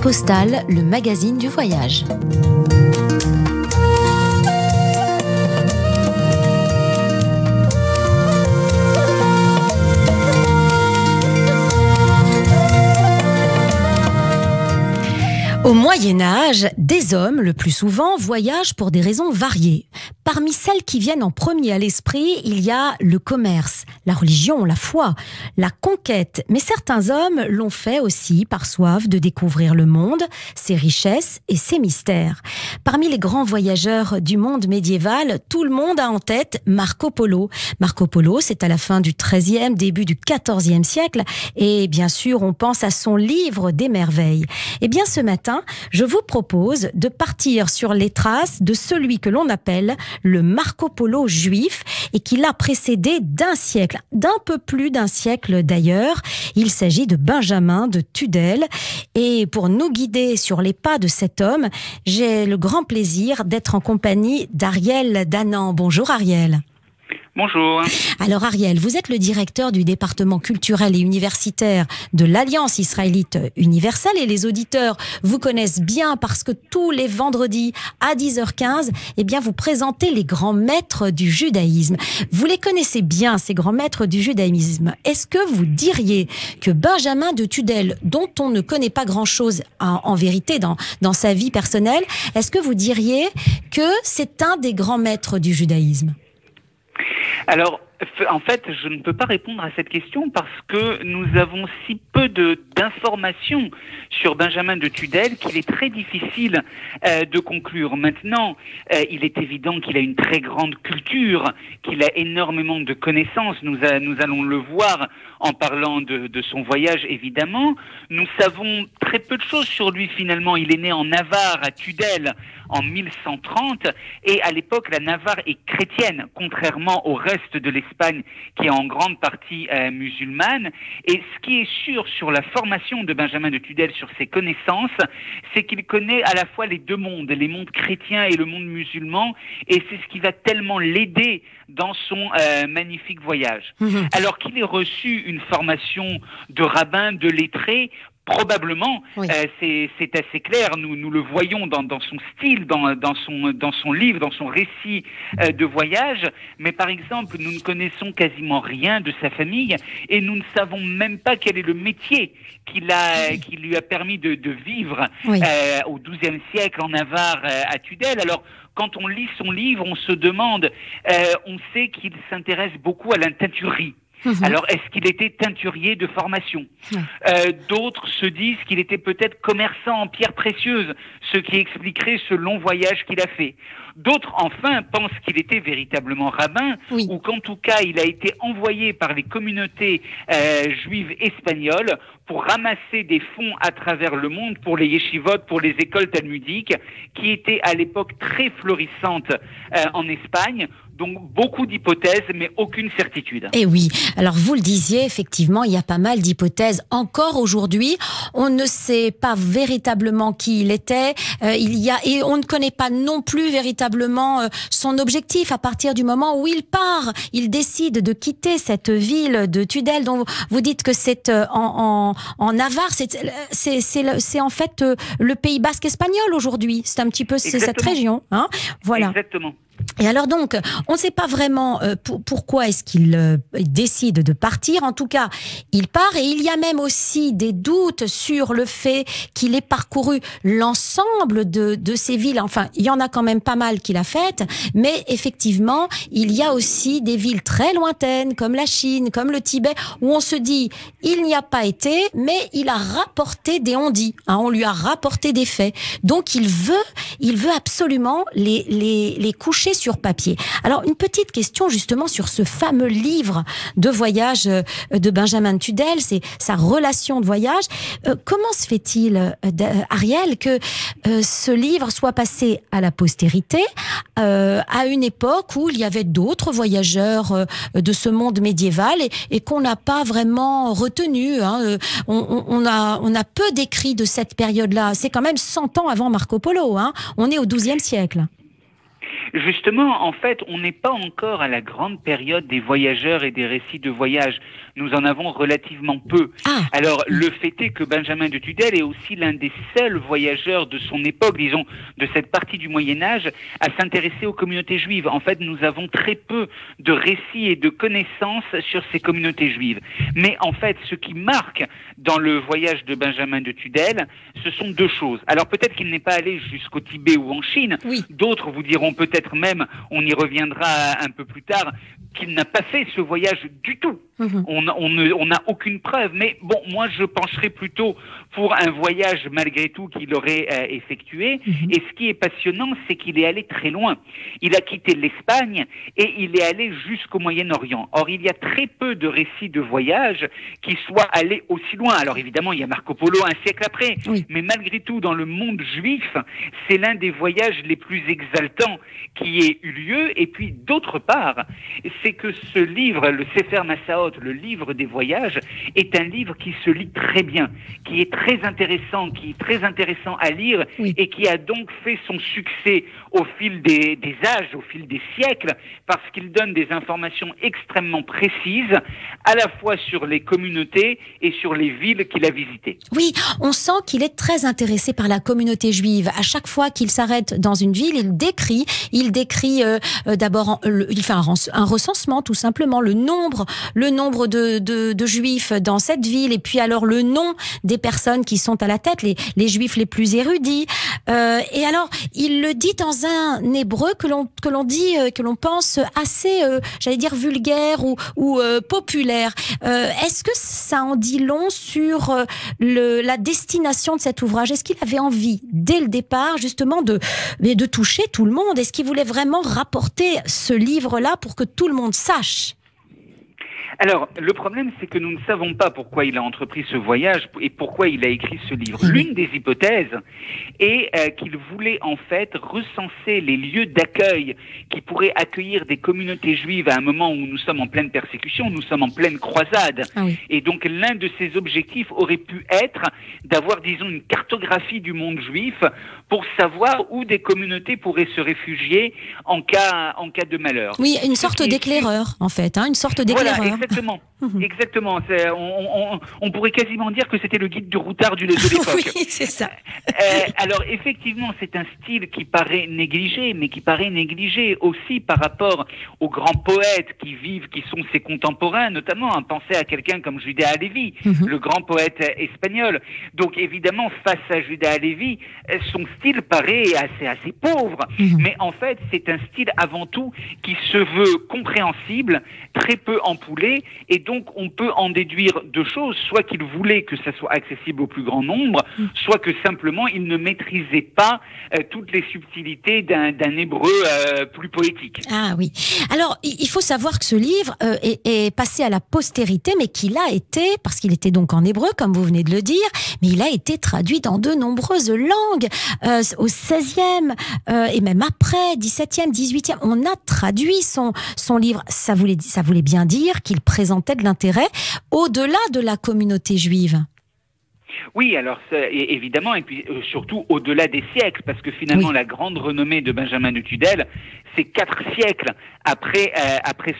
Postale, le magazine du voyage. Au Moyen-Âge, des hommes, le plus souvent, voyagent pour des raisons variées. Parmi celles qui viennent en premier à l'esprit, il y a le commerce, la religion, la foi, la conquête. Mais certains hommes l'ont fait aussi par soif de découvrir le monde, ses richesses et ses mystères. Parmi les grands voyageurs du monde médiéval, tout le monde a en tête Marco Polo. Marco Polo, c'est à la fin du XIIIe, début du XIVe siècle. Et bien sûr, on pense à son livre des merveilles. Et bien ce matin, je vous propose de partir sur les traces de celui que l'on appelle le Marco Polo juif et qui l'a précédé d'un siècle, d'un peu plus d'un siècle d'ailleurs. Il s'agit de Benjamin de Tudel. Et pour nous guider sur les pas de cet homme, j'ai le grand plaisir d'être en compagnie d'Ariel Danan. Bonjour Ariel. Bonjour. Alors Ariel, vous êtes le directeur du département culturel et universitaire de l'Alliance israélite universelle et les auditeurs vous connaissent bien parce que tous les vendredis à 10h15, eh bien vous présentez les grands maîtres du judaïsme. Vous les connaissez bien, ces grands maîtres du judaïsme. Est-ce que vous diriez que Benjamin de Tudel, dont on ne connaît pas grand-chose en vérité dans sa vie personnelle, est-ce que vous diriez que c'est un des grands maîtres du judaïsme ? Alors, en fait, je ne peux pas répondre à cette question parce que nous avons si peu d'informations sur Benjamin de Tudel qu'il est très difficile de conclure. Maintenant, il est évident qu'il a une très grande culture, qu'il a énormément de connaissances. Nous allons le voir en parlant de son voyage, évidemment. Nous savons très peu de choses sur lui, finalement. Il est né en Navarre, à Tudel, en 1130. Et à l'époque, la Navarre est chrétienne, contrairement au reste de l'Espagne, qui est en grande partie musulmane. Et ce qui est sûr sur la formation de Benjamin de Tudel, sur ses connaissances, c'est qu'il connaît à la fois les deux mondes, les mondes chrétiens et le monde musulman. Et c'est ce qui va tellement l'aider dans son magnifique voyage. Alors qu'il ait reçu une formation de rabbin, de lettré, probablement, oui. C'est assez clair. Nous le voyons dans son style, dans son livre, dans son récit de voyage. Mais par exemple, nous ne connaissons quasiment rien de sa famille et nous ne savons même pas quel est le métier qui lui a permis de vivre oui. Au XIIe siècle en Navarre, à Tudel. Alors, quand on lit son livre, on se demande, on sait qu'il s'intéresse beaucoup à la teinturerie. Alors, est-ce qu'il était teinturier de formation ? D'autres se disent qu'il était peut-être commerçant en pierres précieuses, ce qui expliquerait ce long voyage qu'il a fait. D'autres, enfin, pensent qu'il était véritablement rabbin, oui. Ou qu'en tout cas, il a été envoyé par les communautés juives espagnoles pour ramasser des fonds à travers le monde pour les yeshivot, pour les écoles talmudiques, qui étaient à l'époque très florissantes en Espagne. Donc, beaucoup d'hypothèses, mais aucune certitude. Et oui. Alors, vous le disiez, effectivement, il y a pas mal d'hypothèses. Encore aujourd'hui, on ne sait pas véritablement qui il était. Et on ne connaît pas non plus véritablement son objectif à partir du moment où il part. Il décide de quitter cette ville de Tudel, dont vous dites que c'est en Navarre. C'est en fait le Pays Basque espagnol aujourd'hui. C'est un petit peu cette région. Hein, voilà. Exactement. Et alors donc, on ne sait pas vraiment pourquoi est-ce qu'il décide de partir. En tout cas, il part et il y a même aussi des doutes sur le fait qu'il ait parcouru l'ensemble de ces villes. Enfin, il y en a quand même pas mal qu'il a faites, mais effectivement, il y a aussi des villes très lointaines comme la Chine, comme le Tibet, où on se dit, il n'y a pas été, mais il a rapporté des on-dit. Hein, on lui a rapporté des faits. Donc, il veut absolument les coucher sur papier. Alors, une petite question justement sur ce fameux livre de voyage de Benjamin de Tudel, c'est sa relation de voyage. Comment se fait-il, Ariel, que ce livre soit passé à la postérité à une époque où il y avait d'autres voyageurs de ce monde médiéval et qu'on n'a pas vraiment retenu, hein. On a peu d'écrits de cette période-là. C'est quand même 100 ans avant Marco Polo, hein. On est au XIIe siècle. Justement, en fait, on n'est pas encore à la grande période des voyageurs et des récits de voyage. Nous en avons relativement peu. Ah, Alors, le fait est que Benjamin de Tudel est aussi l'un des seuls voyageurs de son époque, disons, de cette partie du Moyen-Âge, à s'intéresser aux communautés juives. En fait, nous avons très peu de récits et de connaissances sur ces communautés juives. Mais en fait, ce qui marque dans le voyage de Benjamin de Tudel, ce sont deux choses. Alors, peut-être qu'il n'est pas allé jusqu'au Tibet ou en Chine. oui. D'autres vous diront peut-être même, on y reviendra un peu plus tard, qu'il n'a pas fait ce voyage du tout. On n'a aucune preuve, mais bon, moi je pencherais plutôt pour un voyage malgré tout qu'il aurait effectué. Et ce qui est passionnant, c'est qu'il est allé très loin. Il a quitté l'Espagne et il est allé jusqu'au Moyen-Orient. Or, il y a très peu de récits de voyage qui soient allés aussi loin. Alors évidemment, il y a Marco Polo un siècle après, Oui. mais malgré tout, dans le monde juif, c'est l'un des voyages les plus exaltants qui ait eu lieu. Et puis, d'autre part, c'est que ce livre, le Sefer Massaot, le livre des voyages, est un livre qui se lit très bien, qui est très intéressant à lire, Oui. et qui a donc fait son succès au fil des âges, au fil des siècles, parce qu'il donne des informations extrêmement précises, à la fois sur les communautés et sur les villes qu'il a visitées. Oui, on sent qu'il est très intéressé par la communauté juive. À chaque fois qu'il s'arrête dans une ville, il décrit d'abord, il fait un recensement tout simplement, le nombre de juifs dans cette ville, et puis alors le nom des personnes qui sont à la tête, les juifs les plus érudits. Et alors, il le dit dans un hébreu que l'on pense assez, j'allais dire vulgaire ou populaire. Est-ce que ça en dit long sur la destination de cet ouvrage? Est-ce qu'il avait envie, dès le départ, justement, de toucher tout le monde? Est-ce qu'il voulait vraiment rapporter ce livre-là pour que tout le monde sache? Alors, le problème, c'est que nous ne savons pas pourquoi il a entrepris ce voyage et pourquoi il a écrit ce livre. L'une des hypothèses est qu'il voulait en fait recenser les lieux d'accueil qui pourraient accueillir des communautés juives à un moment où nous sommes en pleine persécution, nous sommes en pleine croisade. Ah oui. Et donc, l'un de ses objectifs aurait pu être d'avoir, disons, une cartographie du monde juif pour savoir où des communautés pourraient se réfugier en cas de malheur. Oui, une sorte d'éclaireur, en fait, une sorte d'éclaireur. Voilà, exactement. Exactement. On pourrait quasiment dire que c'était le guide du routard de l'époque. Oui, c'est ça. Alors, effectivement, c'est un style qui paraît négligé, mais qui paraît négligé aussi par rapport aux grands poètes qui sont ses contemporains, notamment. Pensez à quelqu'un comme Juda Halevi, le grand poète espagnol. Donc, évidemment, face à Juda Halevi, son style paraît assez pauvre. Mais en fait, c'est un style avant tout qui se veut compréhensible, très peu ampoulé, et donc on peut en déduire deux choses, soit qu'il voulait que ça soit accessible au plus grand nombre, soit que simplement il ne maîtrisait pas toutes les subtilités d'un hébreu plus poétique. Ah oui. Alors, il faut savoir que ce livre est passé à la postérité, mais qu'il a été, parce qu'il était donc en hébreu, comme vous venez de le dire, mais il a été traduit dans de nombreuses langues, au 16e, et même après, 17e, 18e. On a traduit son livre. Ça voulait bien dire qu'il présentait de l'intérêt au-delà de la communauté juive. Oui, alors évidemment, et puis surtout au-delà des siècles, parce que finalement la grande renommée de Benjamin de Tudel, c'est 4 siècles après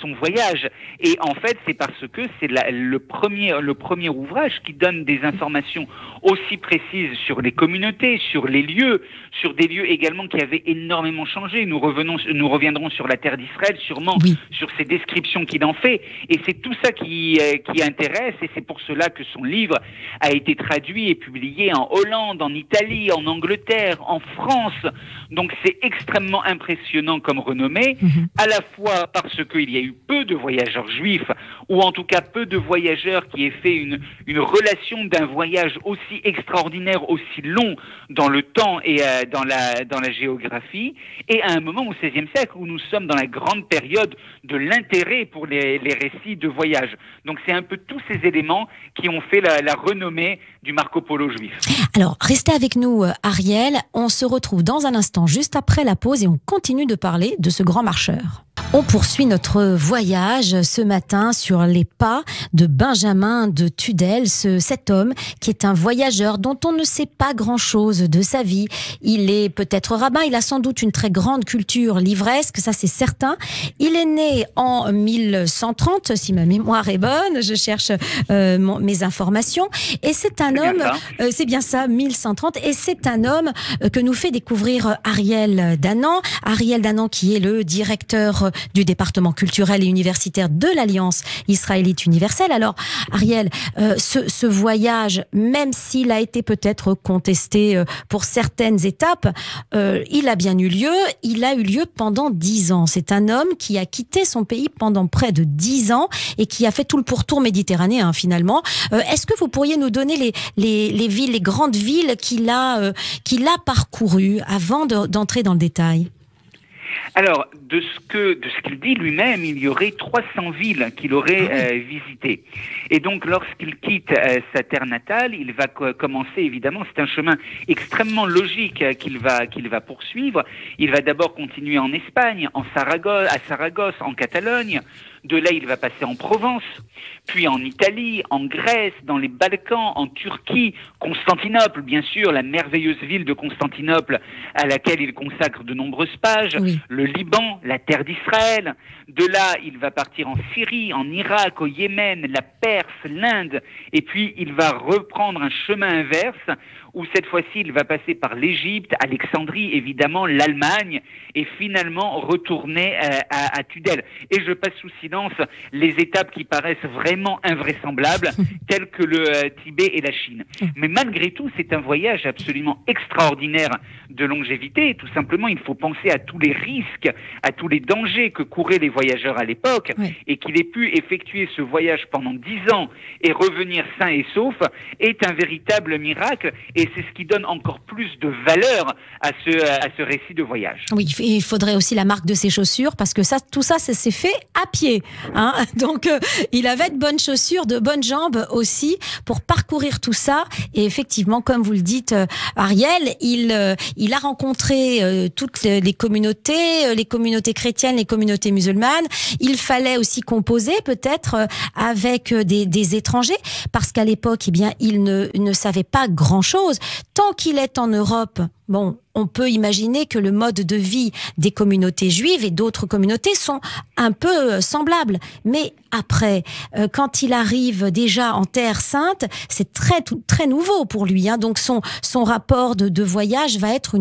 son voyage. Et en fait, c'est parce que c'est le premier ouvrage qui donne des informations aussi précises sur les communautés, sur les lieux, sur des lieux également qui avaient énormément changé. Nous reviendrons sur la terre d'Israël, sûrement, sur ces descriptions qu'il en fait. Et c'est tout ça qui intéresse, et c'est pour cela que son livre a été traduit et publié en Hollande, en Italie, en Angleterre, en France. Donc c'est extrêmement impressionnant comme renommée, à la fois parce qu'il y a eu peu de voyageurs juifs, ou en tout cas peu de voyageurs qui aient fait une relation d'un voyage aussi extraordinaire, aussi long dans le temps et dans la géographie, et à un moment au XVIe siècle où nous sommes dans la grande période de l'intérêt pour les récits de voyage. Donc c'est un peu tous ces éléments qui ont fait la renommée du Marco Polo juif. Alors, restez avec nous, Ariel. On se retrouve dans un instant, juste après la pause, et on continue de parler de ce grand marcheur. On poursuit notre voyage ce matin sur les pas de Benjamin de Tudel, cet homme qui est un voyageur dont on ne sait pas grand-chose de sa vie. Il est peut-être rabbin, il a sans doute une très grande culture livresque, ça c'est certain. Il est né en 1130, si ma mémoire est bonne, je cherche mes informations. Et c'est un homme, c'est bien ça, 1130, et c'est un homme que nous fait découvrir Ariel Danan. Ariel Danan qui est le directeur du département culturel et universitaire de l'Alliance israélite universelle. Alors, Ariel, ce voyage, même s'il a été peut-être contesté pour certaines étapes, il a bien eu lieu. Il a eu lieu pendant 10 ans. C'est un homme qui a quitté son pays pendant près de 10 ans et qui a fait tout le pourtour méditerranéen, finalement. Est-ce que vous pourriez nous donner les villes, les grandes villes qu'il a parcourues avant d'entrer dans le détail? Alors, de ce qu'il dit lui-même, il y aurait 300 villes qu'il aurait visitées. Et donc, lorsqu'il quitte sa terre natale, il va commencer, évidemment, c'est un chemin extrêmement logique qu'il va poursuivre. Il va d'abord continuer en Espagne, à Saragosse, en Catalogne. De là, il va passer en Provence, puis en Italie, en Grèce, dans les Balkans, en Turquie, Constantinople, bien sûr, la merveilleuse ville de Constantinople à laquelle il consacre de nombreuses pages, oui. Le Liban, la terre d'Israël. De là, il va partir en Syrie, en Irak, au Yémen, la Perse, l'Inde, et puis il va reprendre un chemin inverse où cette fois-ci, il va passer par l'Égypte, Alexandrie, évidemment, l'Allemagne, et finalement retourner à Tudel. Et je passe sous silence les étapes qui paraissent vraiment invraisemblables, telles que le Tibet et la Chine. Mais malgré tout, c'est un voyage absolument extraordinaire de longévité. Tout simplement, il faut penser à tous les risques, à tous les dangers que couraient les voyageurs à l'époque, oui. Et qu'il ait pu effectuer ce voyage pendant 10 ans et revenir sain et sauf est un véritable miracle. Et c'est ce qui donne encore plus de valeur à ce récit de voyage. Oui, il faudrait aussi la marque de ses chaussures, parce que tout ça s'est fait à pied. Hein. Donc, il avait de bonnes chaussures, de bonnes jambes aussi, pour parcourir tout ça. Et effectivement, comme vous le dites, Ariel, il a rencontré toutes les communautés chrétiennes, les communautés musulmanes. Il fallait aussi composer peut-être avec des étrangers, parce qu'à l'époque, eh bien, il ne savait pas grand-chose. Tant qu'il est en Europe, bon, on peut imaginer que le mode de vie des communautés juives et d'autres communautés sont un peu semblables. Mais après, quand il arrive déjà en Terre Sainte, c'est très nouveau pour lui. Hein. Donc son rapport de voyage va être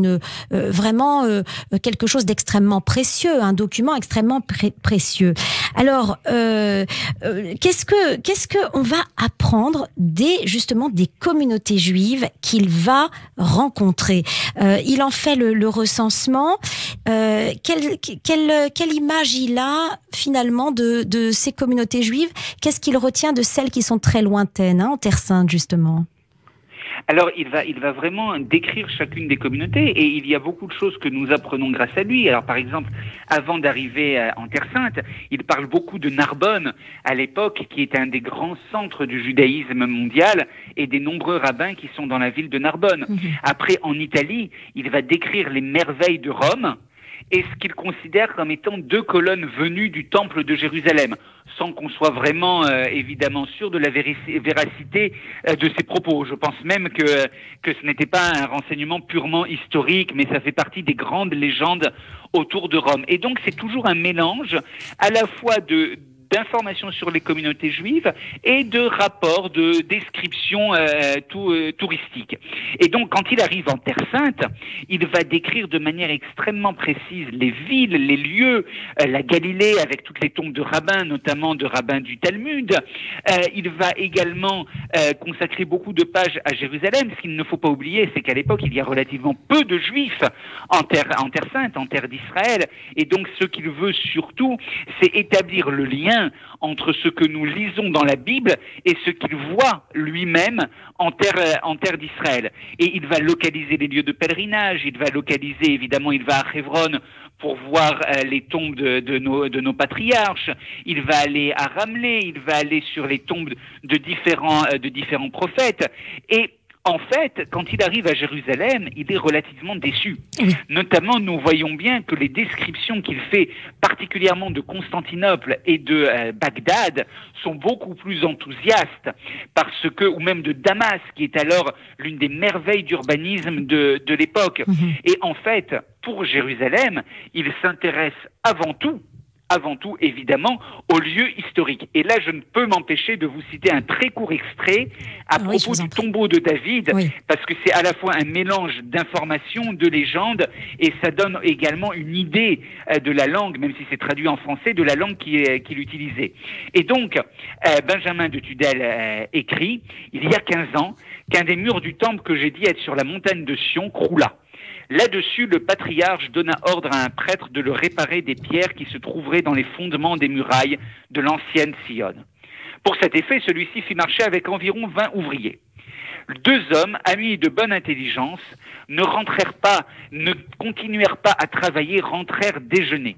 vraiment quelque chose d'extrêmement précieux, un document extrêmement précieux. Alors, qu'est-ce que on va apprendre justement des communautés juives qu'il va rencontrer? Il en fait le recensement. Quelle image il a finalement de ces communautés juives? Qu'est-ce qu'il retient de celles qui sont très lointaines, hein, en Terre Sainte justement? Alors, il va vraiment décrire chacune des communautés, et il y a beaucoup de choses que nous apprenons grâce à lui. Alors, par exemple, avant d'arriver en Terre Sainte, il parle beaucoup de Narbonne, à l'époque, qui est un des grands centres du judaïsme mondial, et des nombreux rabbins qui sont dans la ville de Narbonne. Après, en Italie, il va décrire les merveilles de Rome, et ce qu'il considère comme étant 2 colonnes venues du temple de Jérusalem, sans qu'on soit vraiment évidemment sûr de la véracité de ses propos. Je pense même que ce n'était pas un renseignement purement historique, mais ça fait partie des grandes légendes autour de Rome. Et donc c'est toujours un mélange à la fois d'informations sur les communautés juives et de rapports de descriptions touristiques. Et donc, quand il arrive en Terre Sainte, il va décrire de manière extrêmement précise les villes, les lieux, la Galilée avec toutes les tombes de rabbins, notamment de rabbins du Talmud. Il va également consacrer beaucoup de pages à Jérusalem. Ce qu'il ne faut pas oublier, c'est qu'à l'époque, il y a relativement peu de juifs en Terre Sainte, en terre d'Israël. Et donc, ce qu'il veut surtout, c'est établir le lien entre ce que nous lisons dans la Bible et ce qu'il voit lui-même en terre d'Israël. Et il va localiser les lieux de pèlerinage, il va à Hebron pour voir les tombes de nos patriarches, il va aller à Ramleh, il va aller sur les tombes de différents prophètes. Et En fait, quand il arrive à Jérusalem, il est relativement déçu. Oui. Notamment, nous voyons bien que les descriptions qu'il fait, particulièrement de Constantinople et de Bagdad, sont beaucoup plus enthousiastes, parce que, ou même de Damas, qui est alors l'une des merveilles d'urbanisme de l'époque. Et en fait, pour Jérusalem, il s'intéresse avant tout, évidemment, aux lieux historiques. Et là, je ne peux m'empêcher de vous citer un très court extrait à propos du tombeau de David, parce que c'est à la fois un mélange d'informations, de légendes, et ça donne également une idée de la langue, même si c'est traduit en français, de la langue qu'il utilisait. Et donc, Benjamin de Tudel écrit, il y a 15 ans, qu'un des murs du temple que j'ai dit être sur la montagne de Sion croula. Là-dessus, le patriarche donna ordre à un prêtre de le réparer des pierres qui se trouveraient dans les fondements des murailles de l'ancienne Sion. Pour cet effet, celui-ci fit marcher avec environ 20 ouvriers. 2 hommes, amis de bonne intelligence, ne continuèrent pas à travailler, rentrèrent déjeuner.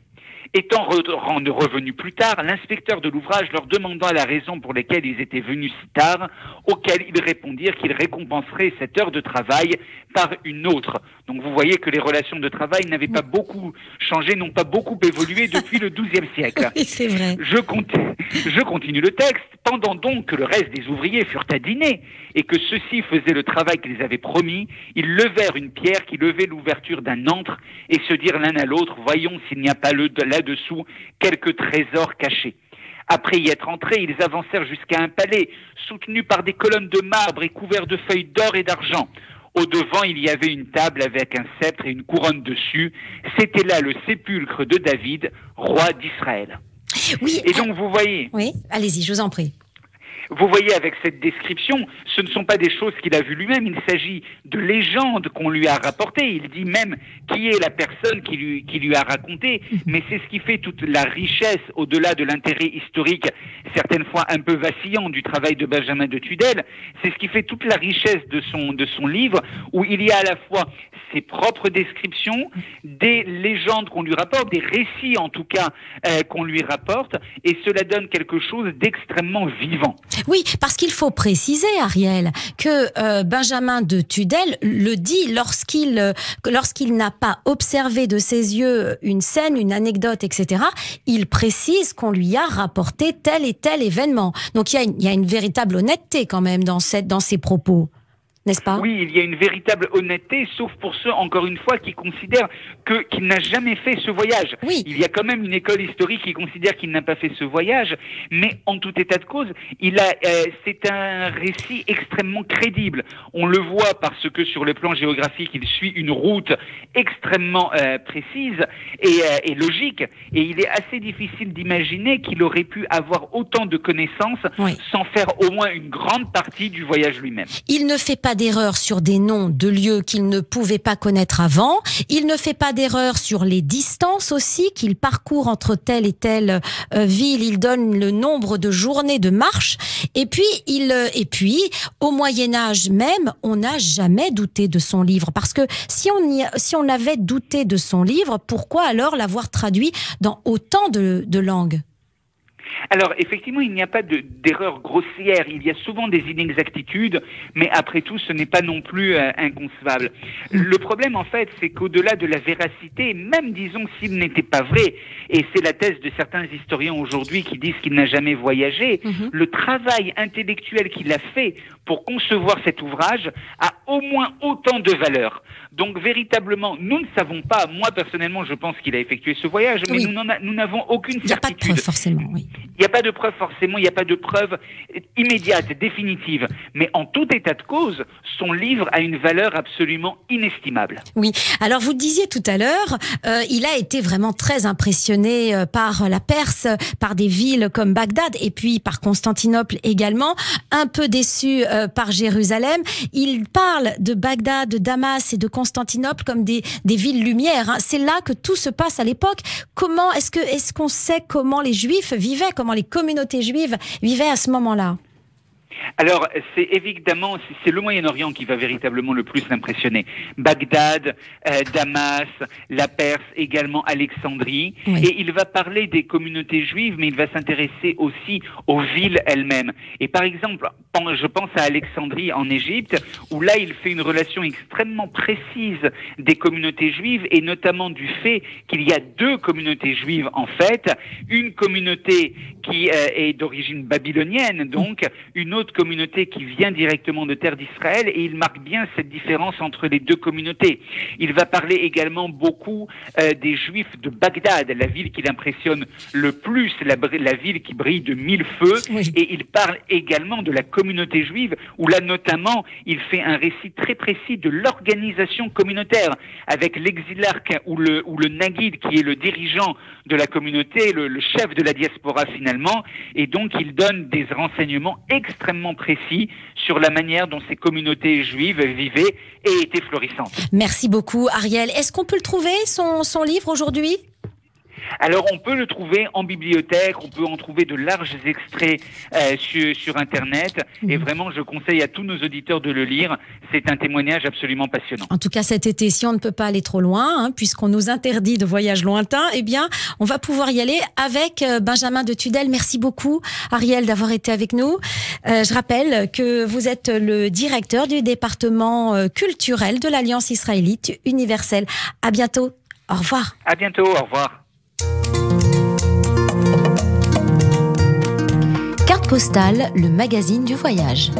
Étant revenus plus tard, l'inspecteur de l'ouvrage leur demanda la raison pour laquelle ils étaient venus si tard, auquel ils répondirent qu'ils récompenseraient cette heure de travail par une autre. Donc vous voyez que les relations de travail n'avaient pas beaucoup changé, n'ont pas beaucoup évolué depuis le XIIe siècle. Oui, c'est vrai. Je continue le texte. Pendant donc que le reste des ouvriers furent à dîner et que ceux-ci faisaient le travail qu'ils avaient promis, ils levèrent une pierre qui levait l'ouverture d'un antre et se dirent l'un à l'autre, voyons s'il n'y a pas là-dessous quelques trésors cachés. Après y être entrés, ils avancèrent jusqu'à un palais, soutenu par des colonnes de marbre et couvert de feuilles d'or et d'argent. Au-devant, il y avait une table avec un sceptre et une couronne dessus. C'était là le sépulcre de David, roi d'Israël. Oui. Et donc, vous voyez... Oui, allez-y, je vous en prie. Vous voyez, avec cette description, ce ne sont pas des choses qu'il a vues lui-même, il s'agit de légendes qu'on lui a rapportées. Il dit même qui est la personne qui lui a raconté, mais c'est ce qui fait toute la richesse, au-delà de l'intérêt historique, certaines fois un peu vacillant, du travail de Benjamin de Tudel. C'est ce qui fait toute la richesse de son livre, où il y a à la fois ses propres descriptions, des légendes qu'on lui rapporte, des récits en tout cas qu'on lui rapporte, et cela donne quelque chose d'extrêmement vivant. Oui, parce qu'il faut préciser, Ariel, que Benjamin de Tudel le dit lorsqu'il n'a pas observé de ses yeux une scène, une anecdote, etc. Il précise qu'on lui a rapporté tel et tel événement. Donc il y a une véritable honnêteté quand même dans ses propos. N'est-ce pas ? Oui, il y a une véritable honnêteté, sauf pour ceux, encore une fois, qui considèrent qu'il n'a jamais fait ce voyage. Oui. Il y a quand même une école historique qui considère qu'il n'a pas fait ce voyage, mais en tout état de cause, c'est un récit extrêmement crédible. On le voit parce que sur le plan géographique, il suit une route extrêmement précise et logique, et il est assez difficile d'imaginer qu'il aurait pu avoir autant de connaissances sans faire au moins une grande partie du voyage lui-même. Il ne fait pas d'erreur sur des noms de lieux qu'il ne pouvait pas connaître avant. Il ne fait pas d'erreur sur les distances aussi qu'il parcourt entre telle et telle ville. Il donne le nombre de journées de marche. Et puis, au Moyen-Âge même, on n'a jamais douté de son livre. Parce que si on avait douté de son livre, pourquoi alors l'avoir traduit dans autant de langues ? Alors, effectivement, il n'y a pas d'erreur grossière. Il y a souvent des inexactitudes, mais après tout, ce n'est pas non plus inconcevable. Le problème, en fait, c'est qu'au-delà de la véracité, même, disons, s'il n'était pas vrai, et c'est la thèse de certains historiens aujourd'hui qui disent qu'il n'a jamais voyagé, le travail intellectuel qu'il a fait pour concevoir cet ouvrage a au moins autant de valeur. Donc, véritablement, nous ne savons pas, moi, personnellement, je pense qu'il a effectué ce voyage, mais nous n'avons aucune certitude. Il n'y a pas de preuve, forcément, oui. Il n'y a pas de preuve forcément, il n'y a pas de preuve immédiate, définitive. Mais en tout état de cause, son livre a une valeur absolument inestimable. Oui, alors vous le disiez tout à l'heure, il a été vraiment très impressionné par la Perse, par des villes comme Bagdad et puis par Constantinople également, un peu déçu par Jérusalem. Il parle de Bagdad, de Damas et de Constantinople comme des villes lumières. Hein. C'est là que tout se passe à l'époque. Comment est-ce qu'on sait comment les Juifs vivaient, comment les communautés juives vivaient à ce moment-là ? Alors, c'est évidemment, c'est le Moyen-Orient qui va véritablement le plus l'impressionner. Bagdad, Damas, la Perse, également Alexandrie. Oui. Et il va parler des communautés juives, mais il va s'intéresser aussi aux villes elles-mêmes. Et par exemple, je pense à Alexandrie en Égypte, où là, il fait une relation extrêmement précise des communautés juives, et notamment du fait qu'il y a deux communautés juives en fait. Une communauté qui est d'origine babylonienne, donc une autre communauté qui vient directement de terre d'Israël, et il marque bien cette différence entre les deux communautés. Il va parler également beaucoup des Juifs de Bagdad, la ville qui l'impressionne le plus, la ville qui brille de mille feux, Oui. et il parle également de la communauté juive, où là notamment, il fait un récit très précis de l'organisation communautaire, avec l'exilarque ou le Naguide, qui est le dirigeant de la communauté, le chef de la diaspora finalement, et donc il donne des renseignements extrêmement précis sur la manière dont ces communautés juives vivaient et étaient florissantes. Merci beaucoup, Ariel. Est-ce qu'on peut le trouver, son livre, aujourd'hui ? Alors on peut le trouver en bibliothèque, on peut en trouver de larges extraits sur Internet, et vraiment je conseille à tous nos auditeurs de le lire. C'est un témoignage absolument passionnant. En tout cas, cet été, si on ne peut pas aller trop loin, puisqu'on nous interdit de voyages lointains, eh bien, on va pouvoir y aller avec Benjamin de Tudel. Merci beaucoup, Ariel, d'avoir été avec nous. Je rappelle que vous êtes le directeur du département culturel de l'Alliance israélite universelle. À bientôt. Au revoir. À bientôt. Au revoir. Carte postale, le magazine du voyage.